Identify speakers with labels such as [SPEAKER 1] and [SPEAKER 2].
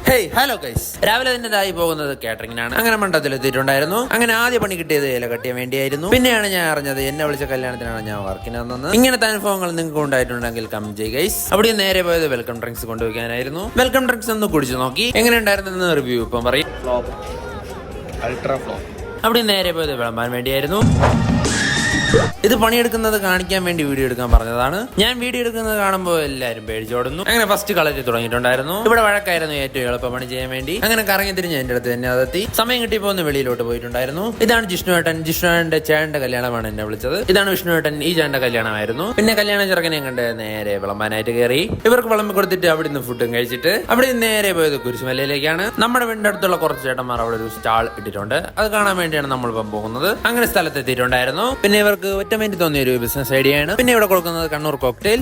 [SPEAKER 1] Hey hello guys, രാവിലെ തന്നെതായി പോകുന്നത് കാറ്ററിംഗിനാണ്. അങ്ങനെ മണ്ഡലത്തിലെത്തിയിട്ടുണ്ടായിരുന്നു. അങ്ങനെ ആദ്യ പണി കിട്ടിയത് ഇല കട്ടിയാൻ വേണ്ടിയായിരുന്നു. പിന്നെയാണ് ഞാൻ അറിഞ്ഞത് എന്നെ വിളിച്ച കല്യാണത്തിനാണ് ഞാൻ വർക്കിന് വന്നത്. ഇങ്ങനത്തെ അനുഭവങ്ങൾ നിങ്ങൾക്ക് ഉണ്ടായിട്ടുണ്ടെങ്കിൽ കമന്റ് ചെയ്യുക ഗൈസ്. അവിടെ നേരെ പോയത് വെൽക്കം ഡ്രിങ്ക്സ് കൊണ്ടുവയ്ക്കാനായിരുന്നു. വെൽക്കം ഡ്രിങ്ക്സ് ഒന്ന് കുടിച്ചു നോക്കി എങ്ങനെ ഉണ്ടായിരുന്നെന്ന് റിവ്യൂ ഇപ്പം പറയും.
[SPEAKER 2] Ultra flow.
[SPEAKER 1] അവിടെ നേരെ പോയത് വിളമ്പാൻ വേണ്ടിയായിരുന്നു. ഇത് പണിയെടുക്കുന്നത് കാണിക്കാൻ വേണ്ടി വീഡിയോ എടുക്കാൻ പറഞ്ഞതാണ്. ഞാൻ വീഡിയോ എടുക്കുന്നത് കാണുമ്പോൾ എല്ലാവരും പേടിച്ചോടുന്നു. അങ്ങനെ ഫസ്റ്റ് കളരി തുടങ്ങിയിട്ടുണ്ടായിരുന്നു. ഇവിടെ വഴക്കായിരുന്നു ഏറ്റവും എളുപ്പ പണി ചെയ്യാൻ വേണ്ടി. അങ്ങനെ കറങ്ങി തിരിഞ്ഞ് എന്റെ അടുത്ത് തന്നെ അതെത്തി. സമയം കിട്ടിയപ്പോൾ ഒന്ന് വെളിയിലോട്ട് പോയിട്ടുണ്ടായിരുന്നു. ഇതാണ് ജിഷ്ണുവേട്ടൻ. ജിഷ്ണുവേട്ടന്റെ ചേട്ടന്റെ കല്യാണമാണ് എന്നെ വിളിച്ചത്. ഇതാണ് വിഷ്ണുവേട്ടൻ. ഈ ചേട്ടന്റെ കല്യാണമായിരുന്നു. പിന്നെ കല്യാണ ചെറുക്കനെ കണ്ട് നേരെ വിളമ്പാനായിട്ട് കയറി. ഇവർക്ക് വിളമ്പി കൊടുത്തിട്ട് അവിടെ നിന്ന് ഫുഡും കഴിച്ചിട്ട് അവിടെ നേരെ പോയത് കുരിശുമലയിലേക്കാണ്. നമ്മുടെ വീടിന്റെ അടുത്തുള്ള കുറച്ച് ചേട്ടന്മാർ അവിടെ ഒരു സ്റ്റാൾ ഇട്ടിട്ടുണ്ട്. അത് കാണാൻ വേണ്ടിയാണ് നമ്മളിപ്പം പോകുന്നത്. അങ്ങനെ സ്ഥലത്തെത്തിയിട്ടുണ്ടായിരുന്നു. പിന്നെ ഇവർക്ക് ഒറ്റ മിനിറ്റ് തോന്നിയ ഒരു ബിസിനസ് ഐഡിയ ആണ്. പിന്നെ ഇവിടെ കൊടുക്കുന്നത് കണ്ണൂർ കോക്ടെയിൽ.